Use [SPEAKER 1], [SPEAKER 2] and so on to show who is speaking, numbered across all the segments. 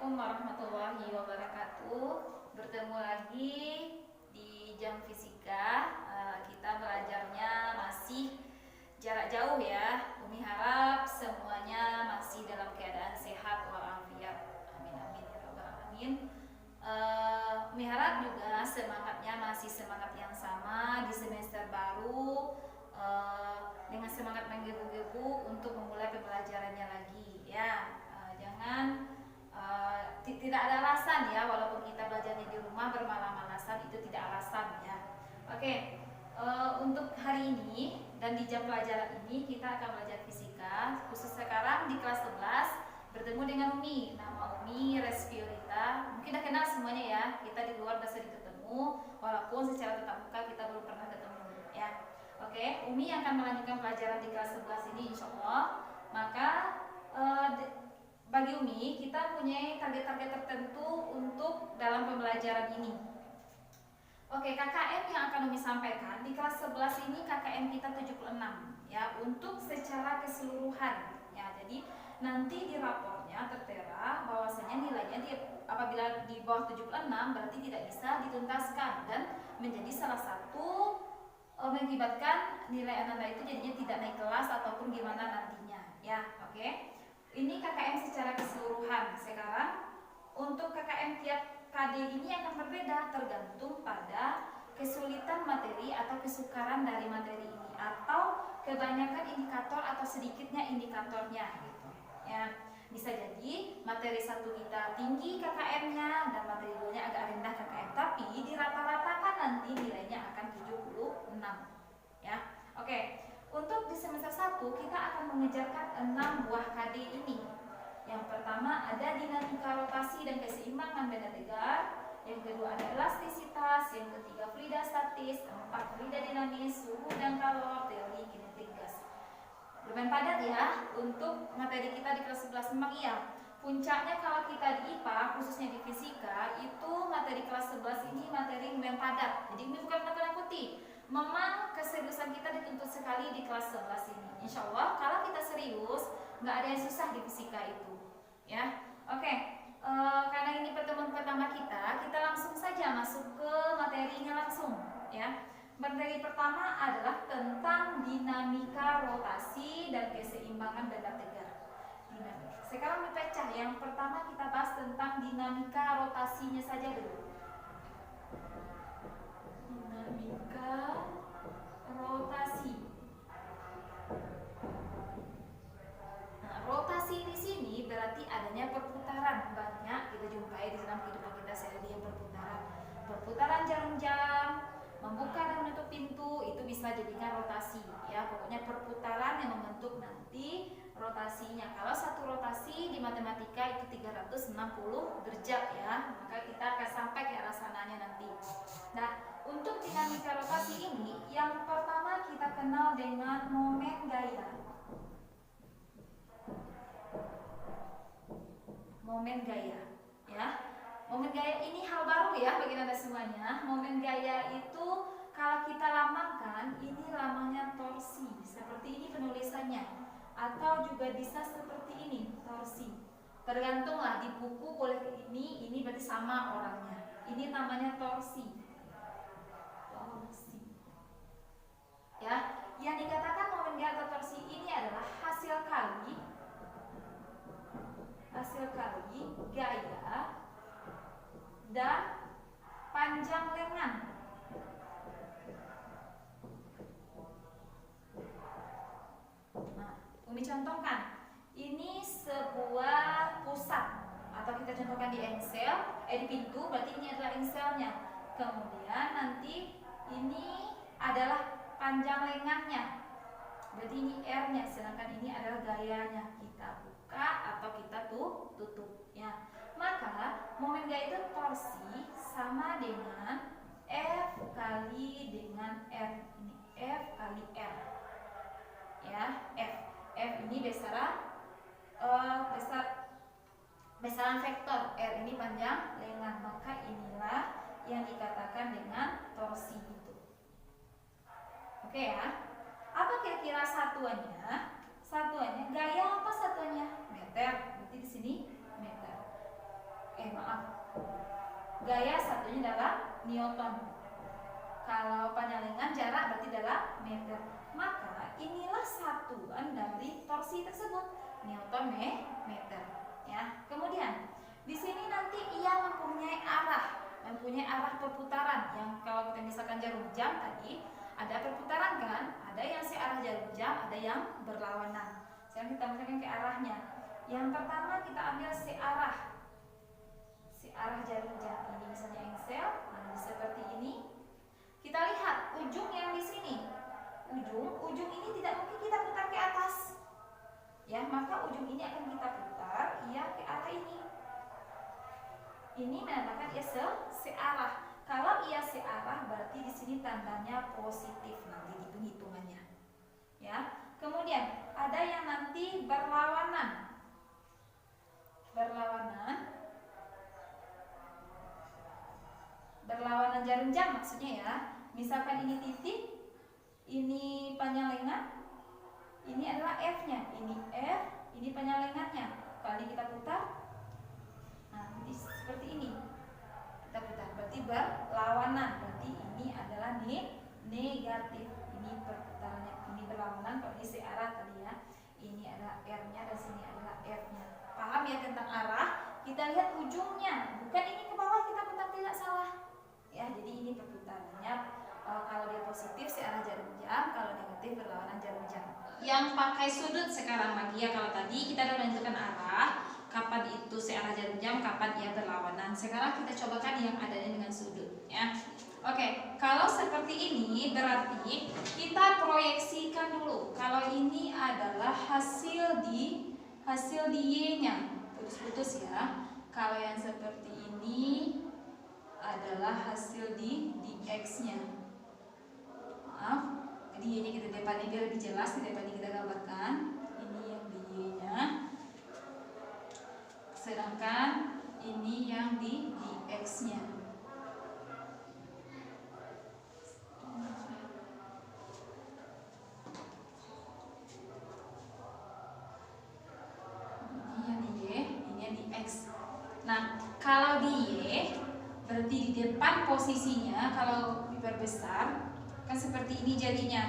[SPEAKER 1] Assalamualaikum warahmatullahi wabarakatuh. Bertemu lagi di jam fisika. Kita belajarnya masih jarak jauh ya. Umi harap semuanya masih dalam keadaan sehat walafiat. Amin amin ya rabbal alamin. Umi harap juga semangatnya masih semangat yang sama di semester baru, dengan semangat menggebu-gebu untuk memulai pembelajarannya lagi ya. Jangan tidak ada alasan ya, walaupun kita belajarnya di rumah bermalas-malasan itu tidak alasan ya. Oke, untuk hari ini dan di jam pelajaran ini kita akan belajar fisika, khusus sekarang di kelas 11 bertemu dengan Umi. Nama Umi Respiolita. Mungkin udah kenal semuanya ya. Kita di luar udah sering ketemu, walaupun secara tatap muka kita belum pernah ketemu ya. Oke, Umi akan melanjutkan pelajaran di kelas 11 ini insya Allah. Maka bagi Umi, kita punya target-target tertentu untuk dalam pembelajaran ini. Oke, KKM yang akan Umi sampaikan di kelas 11 ini KKM kita 76 ya, untuk secara keseluruhan ya. Jadi nanti di raportnya tertera bahwasanya nilainya apabila di bawah 76 berarti tidak bisa dituntaskan dan menjadi salah satu mengakibatkan nilai Anda itu jadinya tidak naik kelas ataupun gimana nantinya ya. Oke. Ini KKM secara keseluruhan. Sekarang untuk KKM tiap KD ini akan berbeda tergantung pada kesulitan materi atau kesukaran dari materi ini, atau kebanyakan indikator atau sedikitnya indikatornya gitu ya. Bisa jadi materi 1 kita tinggi KKM-nya dan materi 2-nya agak rendah KKM, tapi dirata-ratakan nanti nilainya akan 76 ya. Oke. Untuk di semester 1 kita akan mengejarkan 6 buah KD ini. Yang pertama ada dinamika rotasi dan keseimbangan benda tegar. Yang kedua ada elastisitas. Yang ketiga fluida statis. 4 fluida dinamis, suhu dan kalor, teori kinetik gas. Lumayan padat ya untuk materi kita di kelas 11. Memang iya, puncaknya kalau kita di IPA khususnya di fisika itu materi kelas 11 ini materi lumayan padat. Jadi ini bukan menakut-nakuti. Memang keseriusan kita dituntut sekali di kelas 11 ini. Insya Allah kalau kita serius nggak ada yang susah di fisika itu ya. Oke, karena ini pertemuan pertama kita langsung saja masuk ke materinya langsung ya. Materi pertama adalah tentang dinamika rotasi dan keseimbangan benda tegar. Sekarang dipecah. Yang pertama kita bahas tentang dinamika rotasinya saja dulu. Dinamika rotasi. Nah, rotasi di sini berarti adanya perputaran. Banyak kita jumpai di dalam kehidupan kita sehari-hari yang perputaran. Perputaran jarum jam, membuka dan menutup pintu, itu bisa jadikan rotasi ya. Pokoknya perputaran yang membentuk nanti rotasinya. Kalau satu rotasi di matematika itu 360 derajat ya. Maka kita akan sampai ke arah sananya nanti. Nah, untuk dinamika rotasi ini yang pertama kita kenal dengan momen gaya. Momen gaya ya. Momen gaya ini hal baru ya bagi Anda semuanya. Momen gaya itu kalau kita lamakan, ini lamanya torsi. Seperti ini penulisannya. Atau juga bisa seperti ini, torsi. Tergantunglah di buku boleh ini berarti sama orangnya. Ini namanya torsi. Torsi. Ya, yang dikatakan momen gaya atau torsi ini adalah hasil kali gaya dan panjang lengan. Nah, Umi contohkan. Ini sebuah pusat atau kita contohkan di engsel, di pintu, berarti ini adalah engselnya. Kemudian nanti ini adalah panjang lengannya. Berarti ini R-nya, sedangkan ini adalah gayanya. Kita buka atau kita tutup ya. Maka momen gaya itu torsi sama dengan F kali dengan R. Ini F kali R ya. F ini besaran vektor, R ini panjang lengan. Maka inilah yang dikatakan dengan torsi itu. Oke ya. Apa kira-kira satuannya? Satuannya gaya apa satuannya? Meter. Berarti di sini meter. Gaya satunya adalah Newton. Kalau penyalingan jarak berarti adalah meter. Maka inilah satuan dari torsi tersebut, Newton meter. Ya. Kemudian di sini nanti ia mempunyai arah perputaran. Yang kalau kita misalkan jarum jam tadi ada perputaran kan, ada yang searah jarum jam, ada yang berlawanan. Sekarang kita misalkan ke arahnya. Yang pertama kita ambil searah jarum jam. Ini misalnya engsel, nah seperti ini. Kita lihat ujung yang di sini. Ujung ini tidak mungkin kita putar ke atas. Ya, maka ujung ini akan kita putar ia ke arah ini. Ini menandakan ia searah. Kalau ia searah berarti di sini tandanya positif nanti di penghitungannya. Ya. Kemudian ada yang nanti berlawanan. Berlawanan jarum jam maksudnya ya. Misalkan ini titik, ini penyalingan, ini adalah F-nya, ini F, ini penyalingannya. Kali kita putar, nah ini seperti ini. Kita putar, berarti berlawanan. Berarti ini adalah negatif. Ini perputarannya, ini berlawanan. Kalau ini searah tadi ya. Ini adalah R-nya dan sini adalah F-nya. Paham ya tentang arah? Kita lihat ujungnya, bukan ini ke bawah kita putar, tidak salah. Ya, jadi ini perputarannya. Kalau dia positif searah jarum jam, kalau negatif berlawanan jarum jam. Yang pakai sudut sekarang lagi ya, kalau tadi kita sudah menentukan arah, kapan itu searah jarum jam, kapan ia berlawanan. Sekarang kita cobakan yang adanya dengan sudut ya. Oke, kalau seperti ini berarti kita proyeksikan dulu. Kalau ini adalah hasil di Y-nya. Putus-putus ya. Kalau yang seperti ini adalah hasil di X-nya. Maaf, di Y-nya kita depannya biar lebih jelas, di depannya kita gambarkan. Ini yang di Y-nya. Sedangkan ini yang di X-nya. Ini yang di Y, ini yang di X. Nah, kalau di Y berarti di depan posisinya kalau diperbesar kan seperti ini jadinya.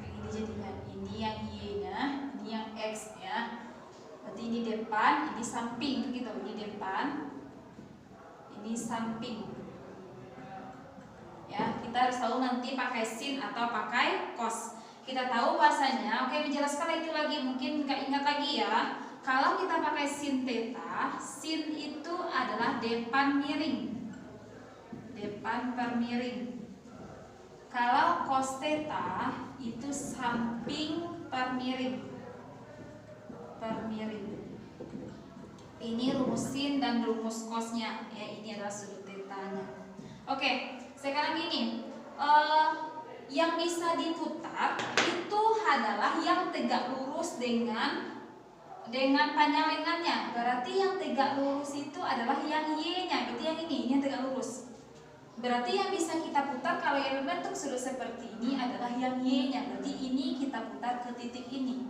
[SPEAKER 1] Ini jadinya. Ini yang Y-nya, ini yang X ya. Berarti ini depan, ini samping gitu. Ini depan, ini samping. Ya, kita harus tahu nanti pakai sin atau pakai cos. Kita tahu bahasanya. Oke, menjelaskan itu lagi, mungkin nggak ingat lagi ya. Kalau kita pakai sin theta, sin itu adalah depan miring, depan per miring. Kalau cos theta itu samping per miring, Ini rumus sin dan rumus cosnya. Ya, ini adalah sudut theta-nya. Oke, sekarang gini. Yang bisa diputar itu adalah yang tegak lurus dengan penyalingannya. Berarti yang tegak lurus itu adalah yang Y-nya, itu yang ini yang tegak lurus. Berarti yang bisa kita putar kalau yang berbentuk sudut seperti ini adalah yang Y-nya. Berarti ini kita putar ke titik ini.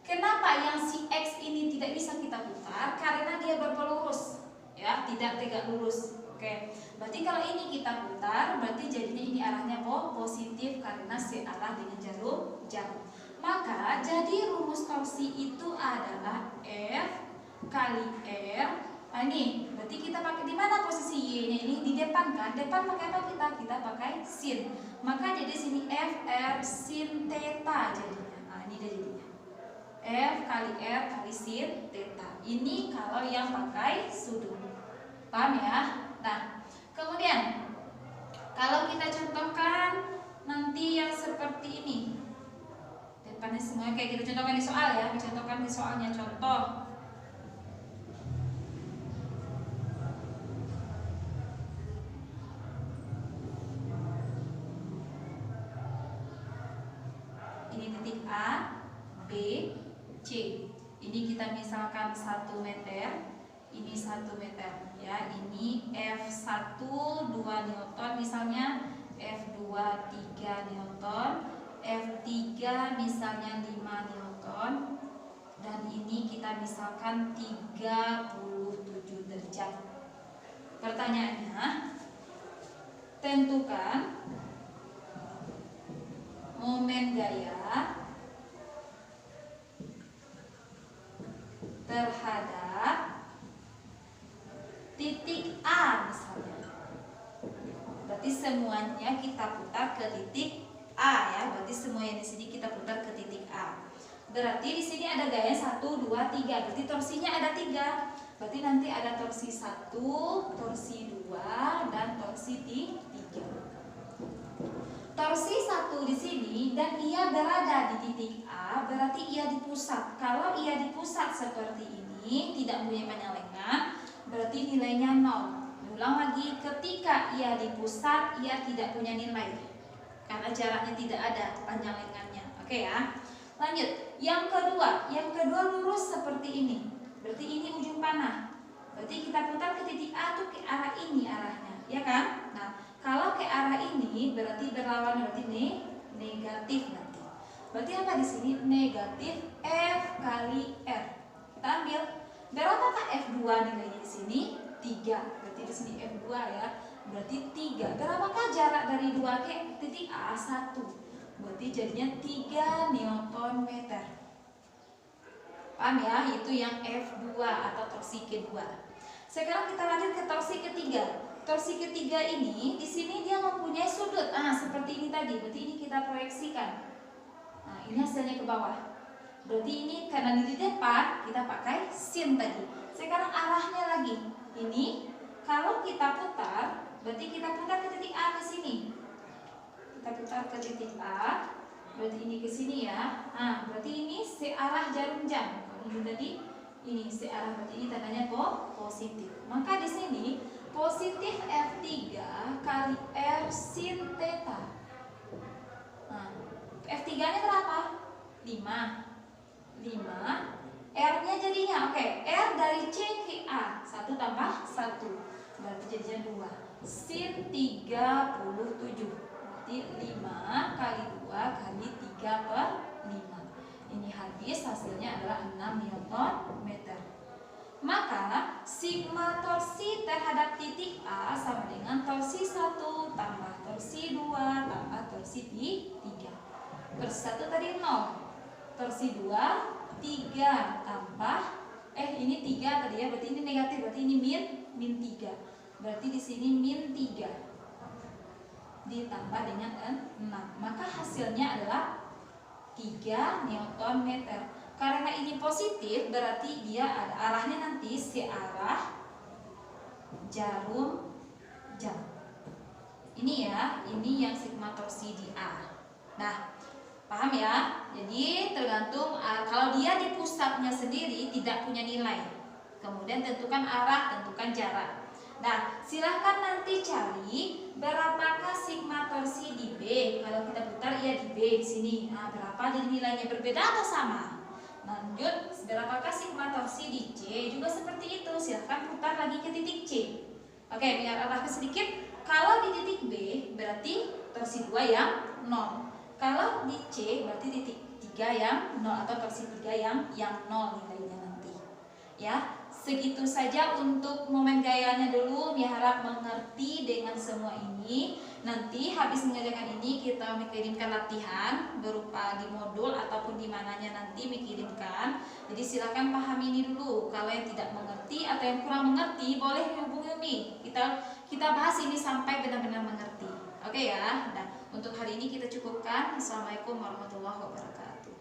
[SPEAKER 1] Kenapa yang si X ini tidak bisa kita putar? Karena dia berpelurus, ya, tidak tegak lurus. Oke, berarti kalau ini kita putar, berarti jadinya ini arahnya positif karena searah dengan jarum jam. Maka jadi rumus torsi itu adalah F kali R. Nah, ini berarti kita pakai di mana posisi Y-nya ini? Di depan kan? Depan pakai apa kita? Kita pakai sin. Maka jadi sini F R sin theta jadinya. Nah, ini dia jadinya. F kali R kali sin theta. Ini kalau yang pakai sudut. Paham ya? Nah, kemudian kalau kita contohkan nanti yang seperti ini, depannya semua kayak kita contohkan di soal ya, dicontohkan di soalnya. Contoh, ini titik A, B, C. Ini kita misalkan 1 meter, ini 1 meter ya. Ini F1 2 Newton misalnya, F2 3 Newton, F3 misalnya 5 Newton. Newton. Dan ini kita misalkan 37 derajat. Pertanyaannya, tentukan momen gaya terhadap titik A misalnya. Berarti semuanya kita putar ke titik A ya. Berarti semua yang di sini kita putar ke titik A. Berarti di sini ada gaya 1, 2, 3. Berarti torsinya ada 3. Berarti nanti ada torsi 1, torsi 2, dan torsi 3. Torsi 1 di sini dan ia berada di titik A, berarti ia di pusat. Kalau ia di pusat seperti ini, tidak mempunyai panjang lengan, berarti nilainya 0. Ulang lagi, ketika ia di pusat, ia tidak punya nilai karena jaraknya tidak ada panjang lengannya. Oke ya. Lanjut, yang kedua lurus seperti ini. Berarti ini ujung panah. Berarti kita putar ke titik A tuh ke arah ini arahnya, ya kan? Nah, kalau ke arah ini berarti berlawan, berarti negatif nanti. Berarti apa di sini? Negatif F kali R. Kita ambil. Berapakah F2 nilainya di sini? 3. Berarti di sini F2 ya. Berarti 3. Berapakah jarak dari 2 ke titik A? 1. Berarti jadinya 3 Newton meter. Paham ya? Itu yang F2 atau torsi kedua. Sekarang kita lanjut ke torsi ketiga. Torsi ketiga ini di sini dia mempunyai sudut. Seperti ini tadi. Berarti ini kita proyeksikan. Nah, ini hasilnya ke bawah. Berarti ini karena di depan kita pakai sin tadi. Sekarang arahnya lagi. Ini kalau kita putar, berarti kita putar ke titik A ke sini. Kita putar ke titik A. Berarti ini ke sini ya. Nah, berarti ini searah jarum jam. Kalau ini tadi ini searah, berarti ini tandanya positif. Maka di sini positif F3 kali R sin theta. Nah, F3-nya berapa? 5. R-nya jadinya oke. R dari C ke A 1 tambah 1. Berarti jadinya 2. Sin 37. Berarti 5 kali 2 kali 3 per 5. Ini habis, hasilnya adalah 6 Newton meter. Maka sigma torsi terhadap titik A sama dengan torsi 1 tambah torsi 2 tambah torsi 3. Torsi 1 tadi 0. Torsi 2 3 tambah ini 3 tadi ya, berarti ini negatif, berarti ini min 3. Berarti di sini min 3 ditambah dengan 6. Maka hasilnya adalah 3 Newton meter. Karena ini positif, berarti dia ada arahnya nanti searah jarum jam. Ini ya, ini yang sigma torsi di A. Nah, paham ya? Jadi tergantung kalau dia di pusatnya sendiri tidak punya nilai. Kemudian tentukan arah, tentukan jarak. Nah, silahkan nanti cari berapakah sigma torsi di B. Kalau kita putar ya di B di sini. Nah, berapa jadi nilainya, berbeda atau sama? Lanjut, berapakah sigma torsi di C? Juga seperti itu. Silahkan putar lagi ke titik C. Oke, biar arahnya sedikit. Kalau di titik B berarti torsi 2 yang 0. Kalau di C berarti titik 3 yang 0 atau torsi 3 yang 0 nilainya nanti. Ya, segitu saja untuk momen gayanya dulu. Harap mengerti dengan semua ini. Nanti habis mengerjakan ini kita mengirimkan latihan berupa di modul ataupun di mananya nanti mengirimkan. Jadi silakan pahami ini dulu. Kalau yang tidak mengerti atau yang kurang mengerti boleh hubungi Umi. Kita bahas ini sampai benar-benar mengerti. Oke ya. Nah, untuk hari ini kita cukupkan. Assalamualaikum warahmatullahi wabarakatuh.